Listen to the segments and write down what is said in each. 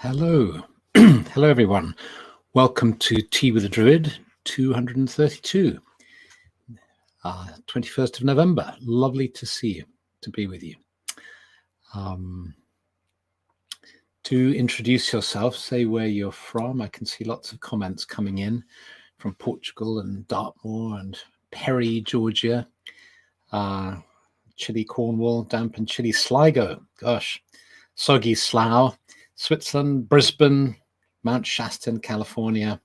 Hello. Hello, everyone. Welcome to Tea with a Druid 232, 21st of November. Lovely to see you, to be with you. Do introduce yourself, say where you're from. I can see lots of comments coming in from Portugal and Dartmoor and Perry, Georgia, chilly Cornwall, damp and chilly Sligo, gosh, soggy Slough, Switzerland, Brisbane, Mount Shasta, California,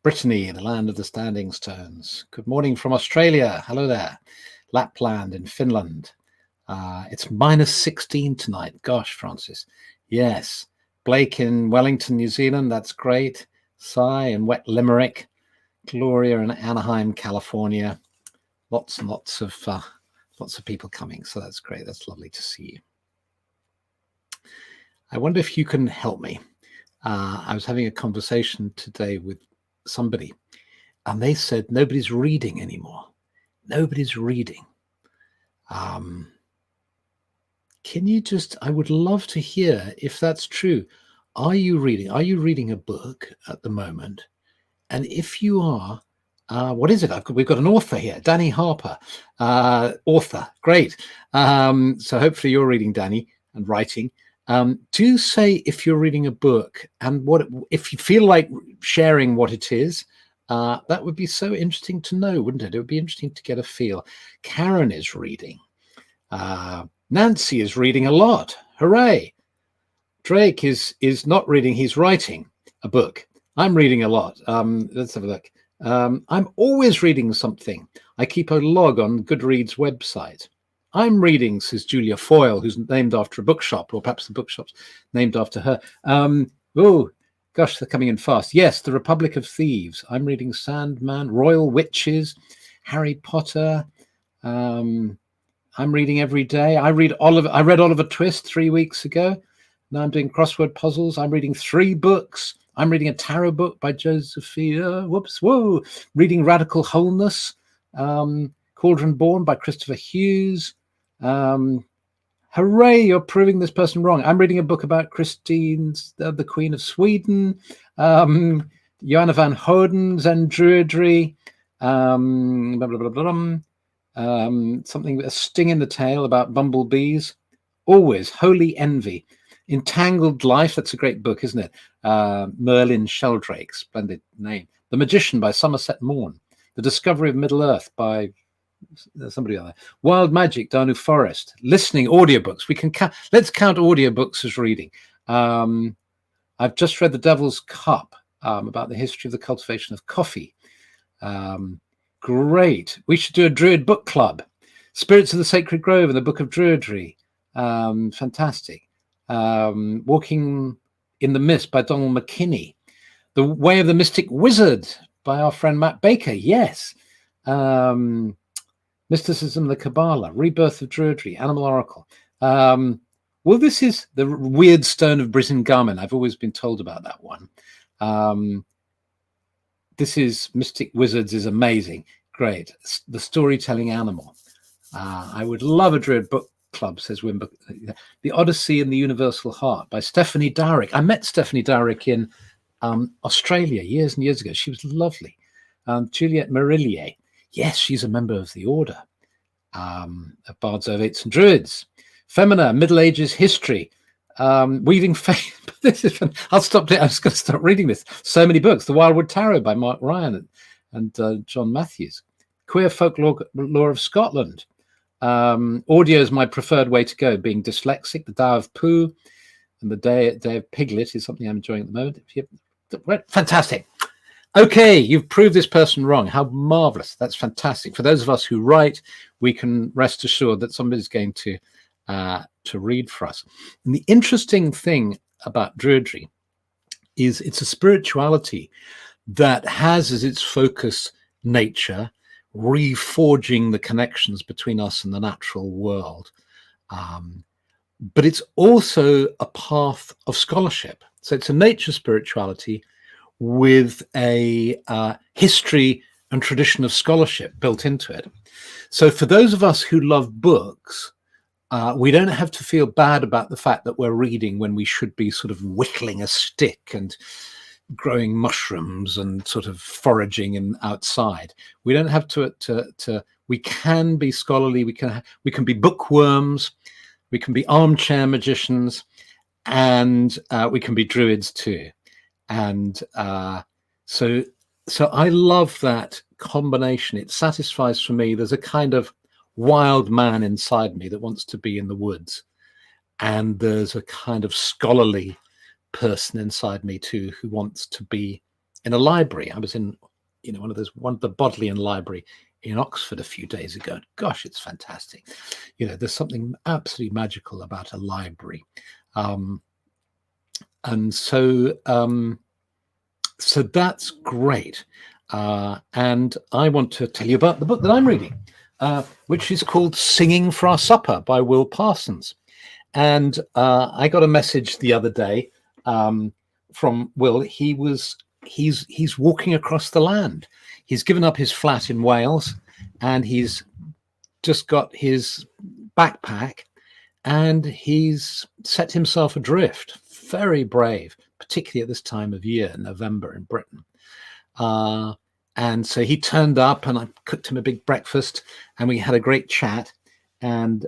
Brittany, the land of the standing stones. Good morning from Australia. Hello there. Lapland in Finland. It's minus 16 tonight. Gosh, Francis. Yes. Blake in Wellington, New Zealand. That's great. Cy in wet Limerick. Gloria in Anaheim, California. Lots and lots of people coming. So that's great. That's lovely to see you. I wonder if you can help me. I was having a conversation today with somebody, and they said nobody's reading anymore. Nobody's reading. Can you I would love to hear if that's true. Are you reading? Are you reading a book at the moment? And if you are, what is it? We've got an author here, Danny Harper, author. Great. So hopefully you're reading, Danny, and writing. Do say if you're reading a book and if you feel like sharing what it is. That would be so interesting to know, wouldn't it? It would be interesting to get a feel. Karen is reading. Nancy is reading a lot. Hooray. Drake is not reading. He's writing a book. I'm reading a lot. Let's have a look. I'm always reading something. I keep a log on Goodreads website. I'm reading, says Julia Foyle, who's named after a bookshop, or perhaps the bookshop's named after her. Oh, gosh, they're coming in fast. Yes, The Republic of Thieves. I'm reading Sandman, Royal Witches, Harry Potter. I'm reading every day. I read I read Oliver Twist 3 weeks ago. Now I'm doing crossword puzzles. I'm reading 3 books. I'm reading a tarot book by Josephina. Reading Radical Wholeness. Cauldron Born by Christopher Hughes. Hooray, you're proving this person wrong. I'm reading a book about Christine, the Queen of Sweden, Joanna van Hoden's and druidry, something with a sting in the tail about bumblebees. Always, Holy Envy. Entangled Life, that's a great book, isn't it? Merlin Sheldrake, splendid name. The Magician by Somerset Maugham. The Discovery of Middle-earth by somebody on there. Wild Magic, Danu Forest. Listening, audiobooks. We can let's count audiobooks as reading. I've just read The Devil's Cup, about the history of the cultivation of coffee. Great. We should do a Druid book club. Spirits of the Sacred Grove and the Book of Druidry. Fantastic. Walking in the Mist by Donald McKinney. The Way of the Mystic Wizard by our friend Matt Baker. Yes. Mysticism, the Kabbalah, Rebirth of Druidry, Animal Oracle. Well, this is the Weird Stone of Brisingamen. I've always been told about that one. This is Mystic Wizards is amazing. Great. The Storytelling Animal. I would love a Druid book club, says Wimber. The Odyssey and the Universal Heart by Stephanie Dowrick. I met Stephanie Dowrick in Australia years and years ago. She was lovely. Juliette Marillier. Yes, she's a member of the Order of Bards, Ovates and Druids. Femina, Middle Ages History, Weaving Faith. This is fun. I'll stop there. I'm just going to start reading this. So many books. The Wildwood Tarot by Mark Ryan and John Matthews. Queer Folklore Lore of Scotland. Audio is my preferred way to go, being dyslexic. The Tao of Pooh and the Day of Piglet is something I'm enjoying at the moment. Fantastic. Okay, you've proved this person wrong. How marvelous. That's fantastic. For those of us who write, we can rest assured that somebody's going to read for us. And the interesting thing about Druidry is it's a spirituality that has as its focus nature, reforging the connections between us and the natural world. But it's also a path of scholarship. So it's a nature spirituality with a history and tradition of scholarship built into it. So for those of us who love books, We don't have to feel bad about the fact that we're reading when we should be sort of whittling a stick and growing mushrooms and sort of foraging and outside. We don't have to we can be scholarly, we can be bookworms, we can be armchair magicians, and we can be druids too. And so I love that combination. It satisfies for me. There's a kind of wild man inside me that wants to be in the woods, and there's a kind of scholarly person inside me too who wants to be in a library. I was in one of the Bodleian Library in Oxford a few days ago. Gosh, it's fantastic. There's something absolutely magical about a library. And so that's great. And I want to tell you about the book that I'm reading, which is called Singing for Our Supper by Will Parsons. And I got a message the other day from Will. He's walking across the land. He's given up his flat in Wales, and he's just got his backpack, and he's set himself adrift. Very brave, particularly at this time of year, November in Britain. And so he turned up, and I cooked him a big breakfast, and we had a great chat. And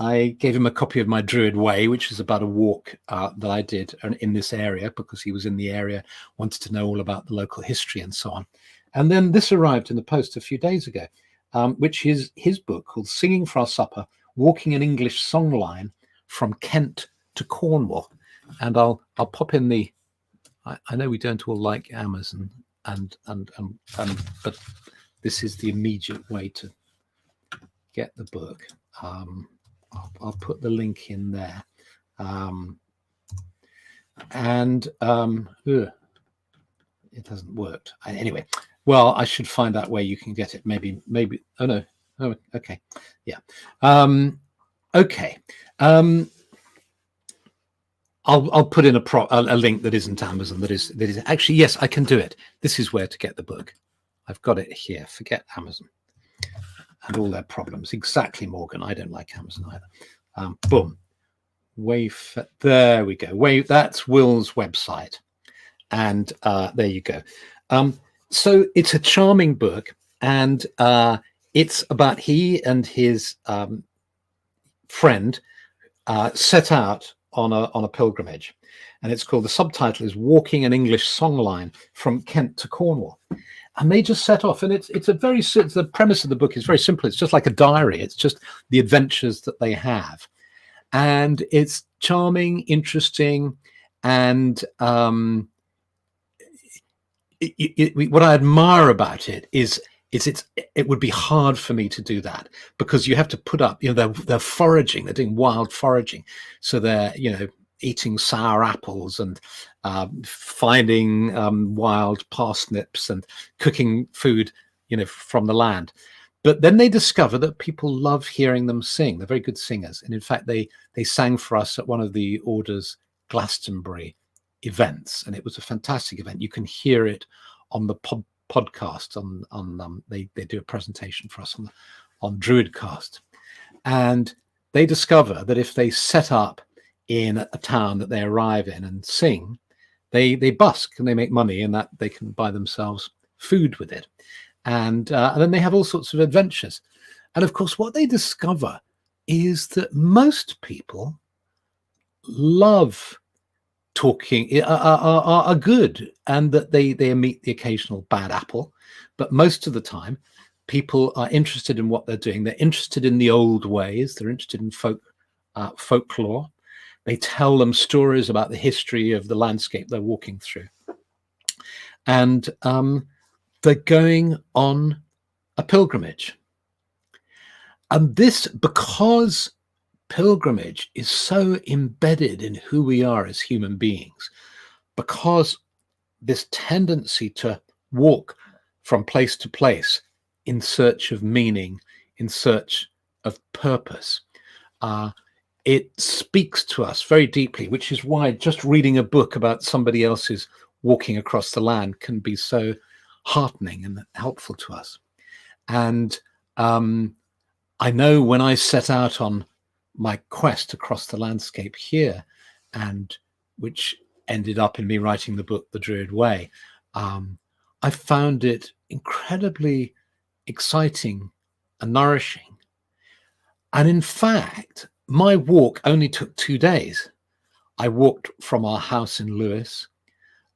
I gave him a copy of my Druid Way, which is about a walk that I did in this area, because he was in the area, wanted to know all about the local history and so on. And then this arrived in the post a few days ago, which is his book called Singing for Our Supper, Walking an English Songline from Kent to Cornwall. And I'll pop in the, I know we don't all like Amazon, but this is the immediate way to get the book. I'll put the link in there. It hasn't worked. Anyway, well, I should find out where you can get it. Maybe. Oh no. Oh, okay. Yeah. Okay. I'll put in a link that isn't Amazon. That is actually, yes, I can do it. This is where to get the book. I've got it here. Forget Amazon and all their problems. Exactly, Morgan. I don't like Amazon either. Boom. There we go. That's Will's website. And there you go. So it's a charming book, and it's about he and his friend set out on a pilgrimage, and it's called, the subtitle is Walking an English Songline from Kent to Cornwall. And they just set off, and the premise of the book is very simple. It's just like a diary. It's just the adventures that they have, and it's charming, interesting, and what I admire about it is it would be hard for me to do that, because you have to put up, they're foraging, they're doing wild foraging, so they're eating sour apples and finding wild parsnips and cooking food from the land. But then they discover that people love hearing them sing. They're very good singers, and in fact they sang for us at one of the Order's Glastonbury events, and it was a fantastic event. You can hear it on the podcast they do a presentation for us on Druidcast. And they discover that if they set up in a town that they arrive in and sing, they busk and they make money, and that they can buy themselves food with it, and then they have all sorts of adventures. And of course what they discover is that most people love talking, are good, and that they meet the occasional bad apple, but most of the time people are interested in what they're doing. They're interested in the old ways. They're interested in folklore. They tell them stories about the history of the landscape they're walking through, and they're going on a pilgrimage. And this, because pilgrimage is so embedded in who we are as human beings, because this tendency to walk from place to place in search of meaning, in search of purpose, it speaks to us very deeply, which is why just reading a book about somebody else's walking across the land can be so heartening and helpful to us. And I know when I set out on my quest across the landscape here, and which ended up in me writing the book, The Druid Way, I found it incredibly exciting and nourishing. And in fact, my walk only took 2 days. I walked from our house in Lewes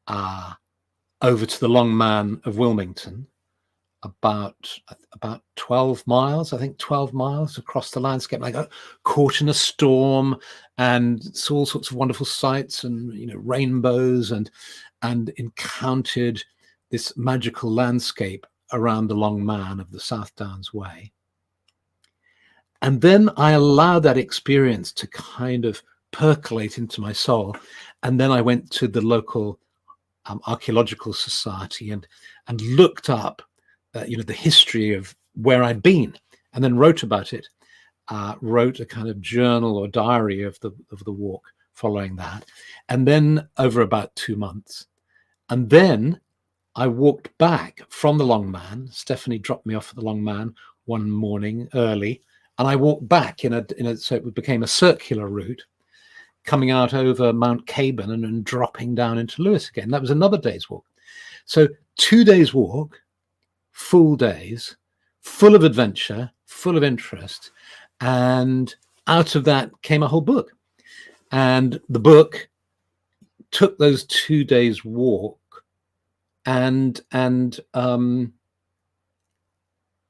over to the Long Man of Wilmington, about 12 miles, I think 12 miles across the landscape. I got caught in a storm and saw all sorts of wonderful sights and, you know, rainbows, and encountered this magical landscape around the Long Man of the South Downs Way. And then I allowed that experience to kind of percolate into my soul. And then I went to the local archaeological society and looked up you know, the history of where I'd been, and then wrote about it, wrote a kind of journal or diary of the walk following that. And then over about 2 months, and then I walked back from the Long Man. Stephanie dropped me off at the Long Man one morning early, and I walked back so it became a circular route, coming out over Mount Caban and then dropping down into Lewes again. That was another day's walk. So 2 days walk, full days, full of adventure, full of interest. And out of that came a whole book. And the book took those 2 days walk and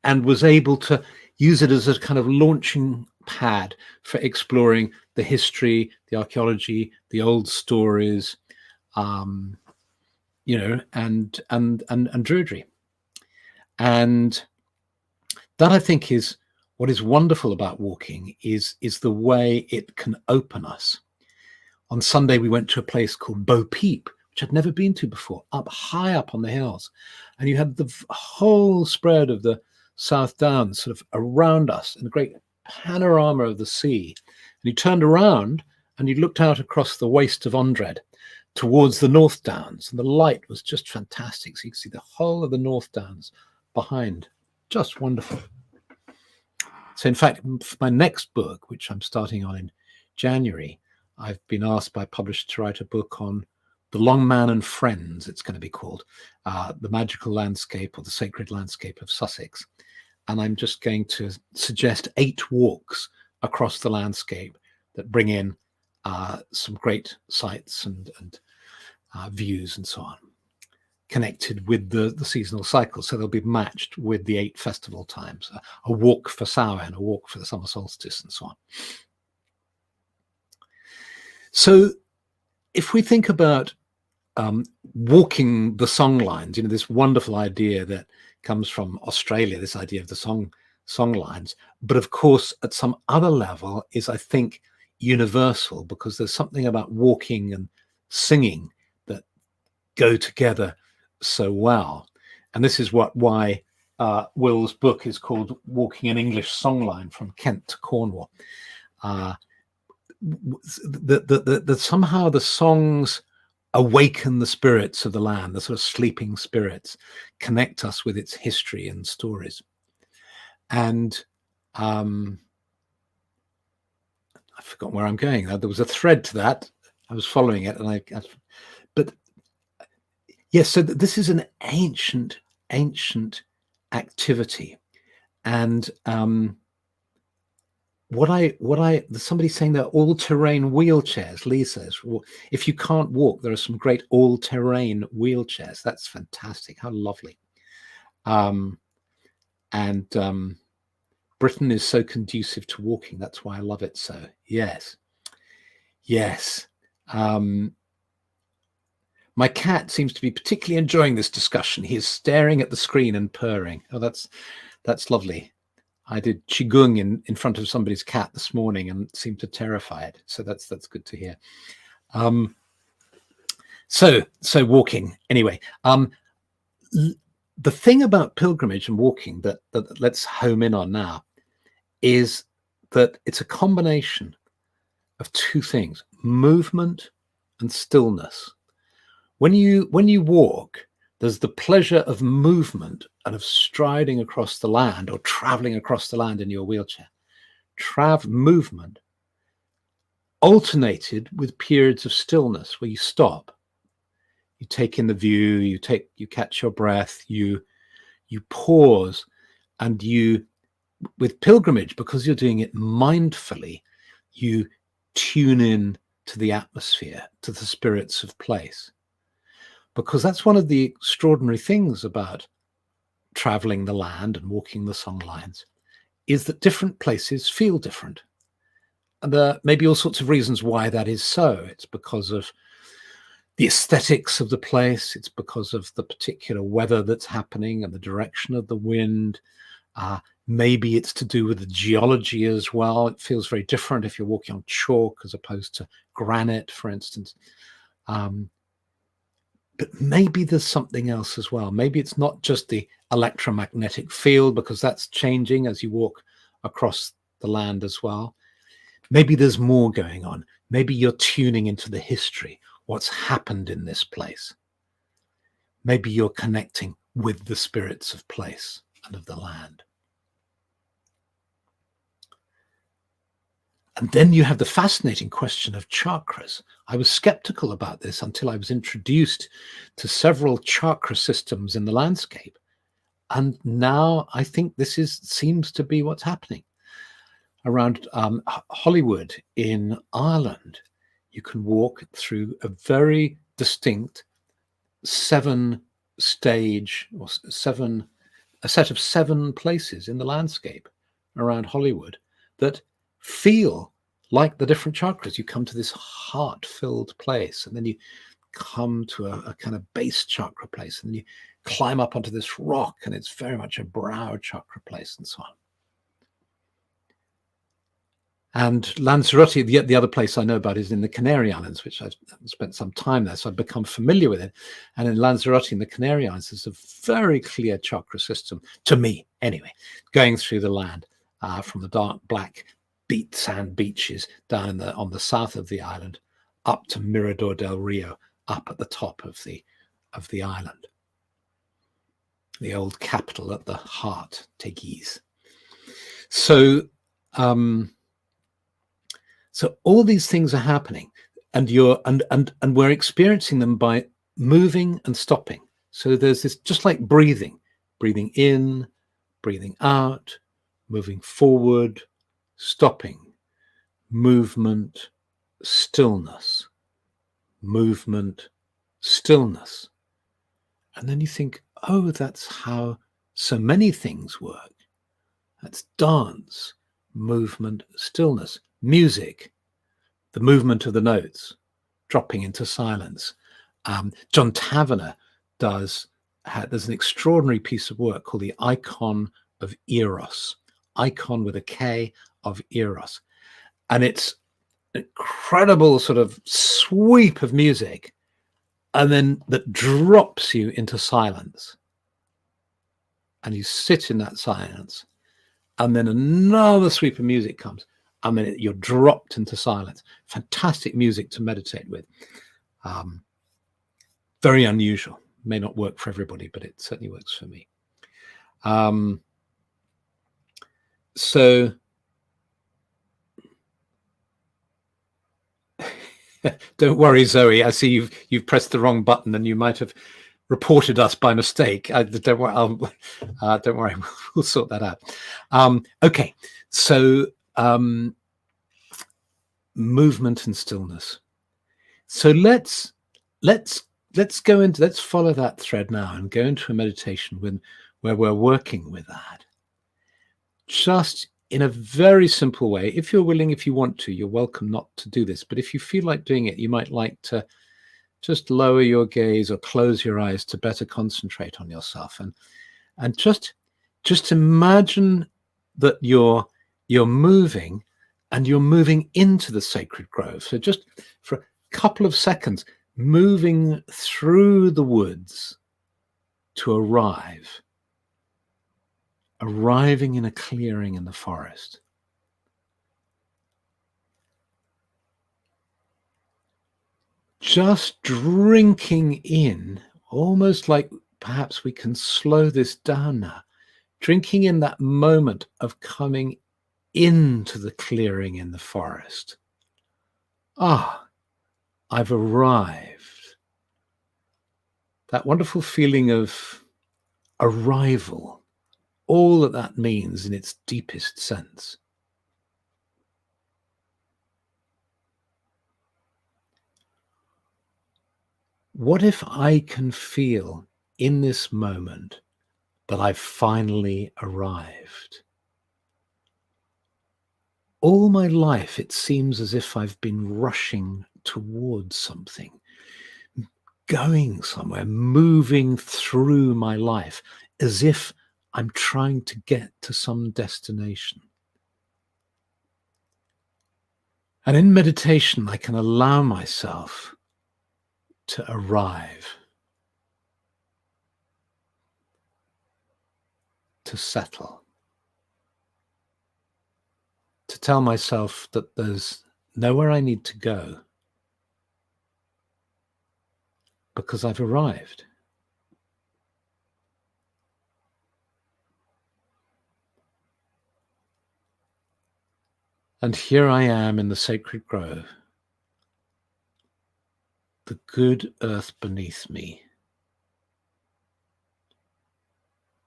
was able to use it as a kind of launching pad for exploring the history, the archaeology, the old stories, you know, and druidry. And that, I think, is what is wonderful about walking, is the way it can open us. On Sunday, we went to a place called Bo Peep, which I'd never been to before, high up on the hills. And you had the whole spread of the South Downs sort of around us, and a great panorama of the sea. And you turned around and you looked out across the waste of Ondred towards the North Downs, and the light was just fantastic. So you could see the whole of the North Downs behind. Just wonderful. So in fact, for my next book, which I'm starting on in January, I've been asked by a publisher to write a book on the Long Man and Friends, it's going to be called, the magical landscape or the sacred landscape of Sussex. And I'm just going to suggest 8 walks across the landscape that bring in some great sights and views and so on, connected with the seasonal cycle. So they'll be matched with the 8 festival times, a walk for Samhain, a walk for the summer solstice, and so on. So if we think about walking the songlines, you know, this wonderful idea that comes from Australia, this idea of the songlines, but of course at some other level is, I think, universal, because there's something about walking and singing that go together so well. And this is why Will's book is called Walking an English Songline from Kent to Cornwall. That somehow the songs awaken the spirits of the land, the sort of sleeping spirits, connect us with its history and stories. And I've forgotten where I'm going. There was a thread to that. I was following it, and but yes, so this is an ancient activity. And somebody's saying they're all-terrain wheelchairs. Lee says, well, if you can't walk, there are some great all-terrain wheelchairs. That's fantastic. How lovely. Britain is so conducive to walking. That's why I love it so. Yes. My cat seems to be particularly enjoying this discussion. He is staring at the screen and purring. Oh, that's lovely. I did qigong in front of somebody's cat this morning and seemed to terrify it. So that's good to hear. So walking anyway. The thing about pilgrimage and walking that let's home in on now is that it's a combination of 2 things: movement and stillness. When you walk, there's the pleasure of movement and of striding across the land or traveling across the land in your wheelchair. Movement alternated with periods of stillness where you stop, you take in the view, you catch your breath, you pause, and you, with pilgrimage, because you're doing it mindfully, you tune in to the atmosphere, to the spirits of place. Because that's one of the extraordinary things about traveling the land and walking the songlines, is that different places feel different. And there may be all sorts of reasons why that is so. It's because of the aesthetics of the place. It's because of the particular weather that's happening and the direction of the wind. Maybe it's to do with the geology as well. It feels very different if you're walking on chalk as opposed to granite, for instance. But maybe there's something else as well. Maybe it's not just the electromagnetic field, because that's changing as you walk across the land as well. Maybe there's more going on. Maybe you're tuning into the history, what's happened in this place. Maybe you're connecting with the spirits of place and of the land. And then you have the fascinating question of chakras. I was skeptical about this until I was introduced to several chakra systems in the landscape. And now I think this seems to be what's happening. Around Hollywood in Ireland, you can walk through a very distinct a set of 7 places in the landscape around Hollywood that feel like the different chakras. You come to this heart-filled place, and then you come to a kind of base chakra place, and you climb up onto this rock, and it's very much a brow chakra place, and so on. And Lanzarote, the other place I know about, is in the Canary Islands, which I've spent some time there, so I've become familiar with it. And in Lanzarote, in the Canary Islands, there's a very clear chakra system, to me anyway, going through the land from the dark black sand beaches down on the south of the island, up to Mirador del Rio, up at the top of the island. The old capital at the heart, Teguise. So all these things are happening, and we're experiencing them by moving and stopping. So there's this, just like breathing in, breathing out, moving forward, stopping, movement, stillness, movement, stillness. And then you think, oh, that's how so many things work. That's dance, movement, stillness. Music, the movement of the notes, dropping into silence. John Tavener there's an extraordinary piece of work called the Icon of Eros, icon with a K of Eros. And it's an incredible sort of sweep of music, and then that drops you into silence. And you sit in that silence, and then another sweep of music comes. I mean, you're dropped into silence. Fantastic music to meditate with. Very unusual. May not work for everybody, but it certainly works for me. So don't worry, Zoe. I see you've pressed the wrong button, and you might have reported us by mistake. Don't worry. Don't worry. We'll sort that out. Okay. So movement and stillness. So let's follow that thread now and go into a meditation where we're working with that. Just in a very simple way. If you're willing, if you want to, you're welcome not to do this. But if you feel like doing it, you might like to just lower your gaze or close your eyes to better concentrate on yourself, and just imagine that you're moving, and you're moving into the sacred grove. So just for a couple of seconds, moving through the woods to arriving in a clearing in the forest. Just drinking in, almost like perhaps we can slow this down now, drinking in that moment of coming into the clearing in the forest, Ah, I've arrived. That wonderful feeling of arrival, all that that means in its deepest sense. What if I can feel in this moment that I've finally arrived? All my life, it seems as if I've been rushing towards something, going somewhere, moving through my life, as if I'm trying to get to some destination. And in meditation, I can allow myself to arrive, to settle, to tell myself that there's nowhere I need to go because I've arrived. And here I am in the sacred grove, the good earth beneath me,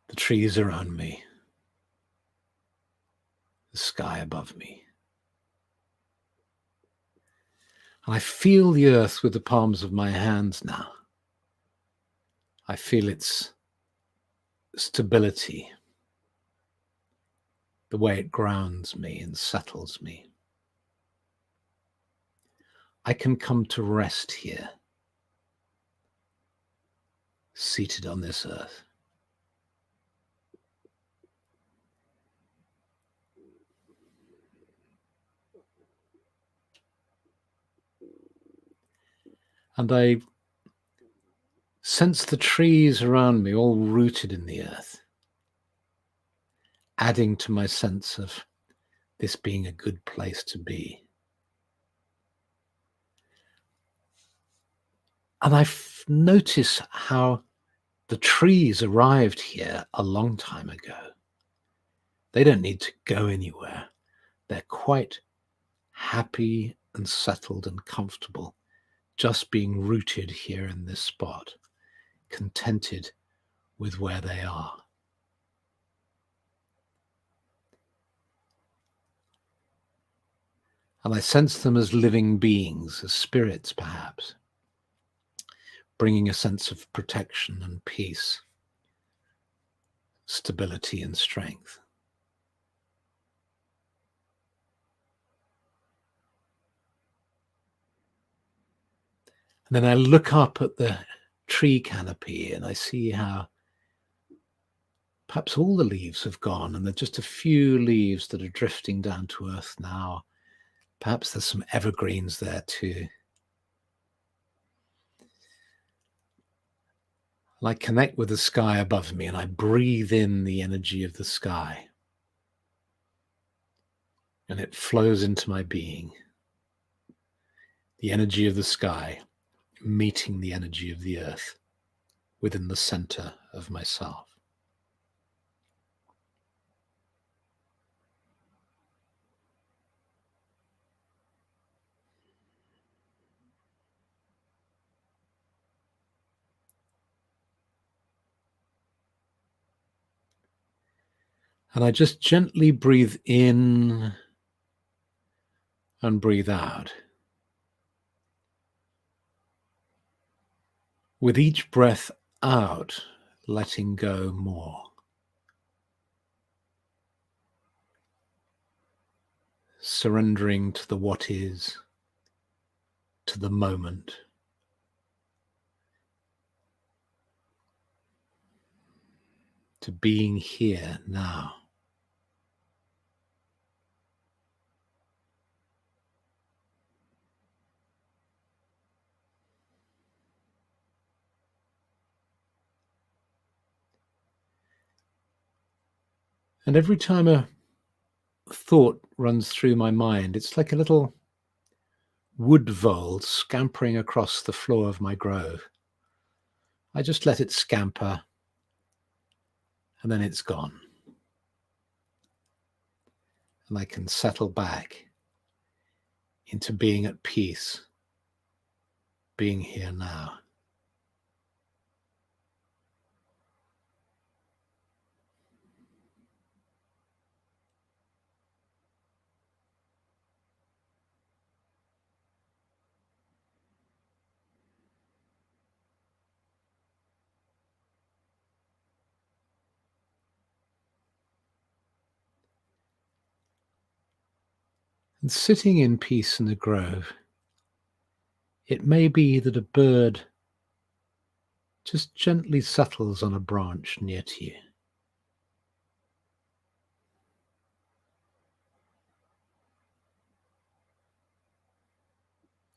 the trees around me, the sky above me. And I feel the earth with the palms of my hands now. I feel its stability, the way it grounds me and settles me. I can come to rest here, seated on this earth. And I sense the trees around me all rooted in the earth, adding to my sense of this being a good place to be. And I notice how the trees arrived here a long time ago. They don't need to go anywhere. They're quite happy and settled and comfortable, just being rooted here in this spot, contented with where they are. And I sense them as living beings, as spirits perhaps, bringing a sense of protection and peace, stability and strength. And then I look up at the tree canopy and I see how perhaps all the leaves have gone and there are just a few leaves that are drifting down to earth now. Perhaps there's some evergreens there too. And I connect with the sky above me and I breathe in the energy of the sky. And it flows into my being. The energy of the sky meeting the energy of the earth within the center of myself. And I just gently breathe in and breathe out. With each breath out, letting go more. Surrendering to the what is, to the moment. To being here now. And every time a thought runs through my mind, it's like a little wood vole scampering across the floor of my grove. I just let it scamper, and then it's gone. And I can settle back into being at peace, being here now. And sitting in peace in the grove, it may be that a bird just gently settles on a branch near to you.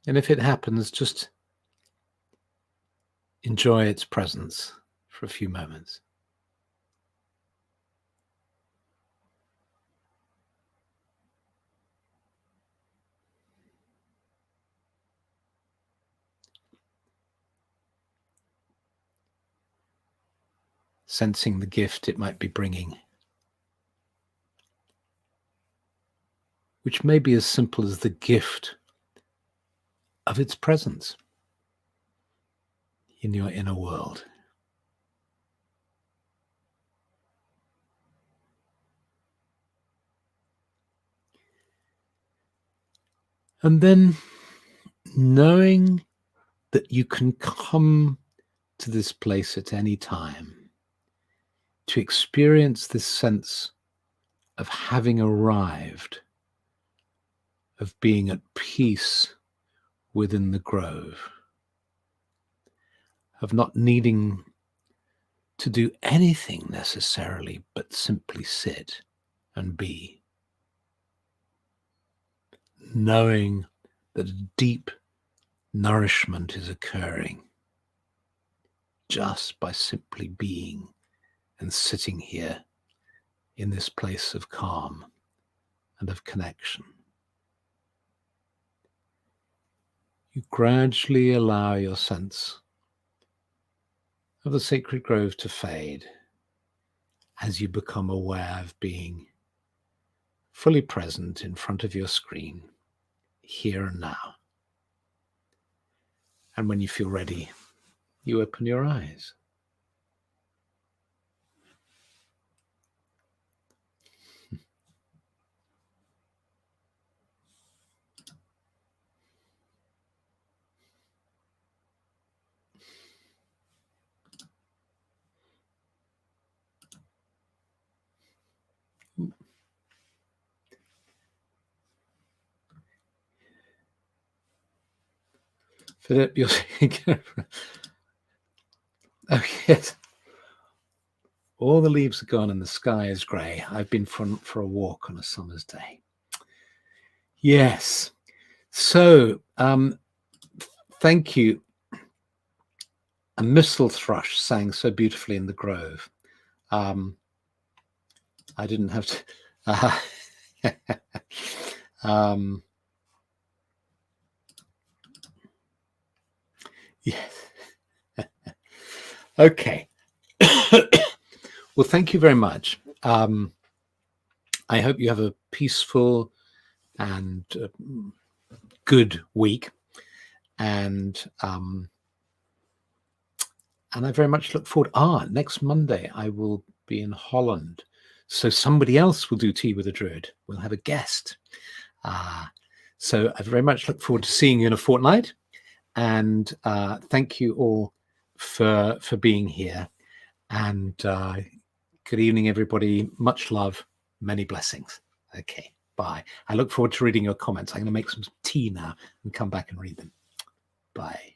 And if it happens, just enjoy its presence for a few moments. Sensing the gift it might be bringing, which may be as simple as the gift of its presence in your inner world. And then knowing that you can come to this place at any time to experience this sense of having arrived, of being at peace within the grove, of not needing to do anything necessarily but simply sit and be, knowing that a deep nourishment is occurring just by simply being and sitting here in this place of calm and of connection. You gradually allow your sense of the sacred grove to fade as you become aware of being fully present in front of your screen, here and now. And when you feel ready, you open your eyes. Philip, you're oh yes. All the leaves are gone and the sky is grey. I've been for a walk on a summer's day. Yes. So, thank you. A mistle thrush sang so beautifully in the grove. I didn't have to. Yes. Okay. Well, thank you very much. I hope you have a peaceful and good week, and I very much look forward. Next Monday I will be in Holland, so somebody else will do Tea with a Druid. We'll have a guest. So I very much look forward to seeing you in a fortnight, and thank you all for being here, and good evening, everybody. Much love, many blessings. Okay, bye. I look forward to reading your comments. I'm going to make some tea now and come back and read them. Bye.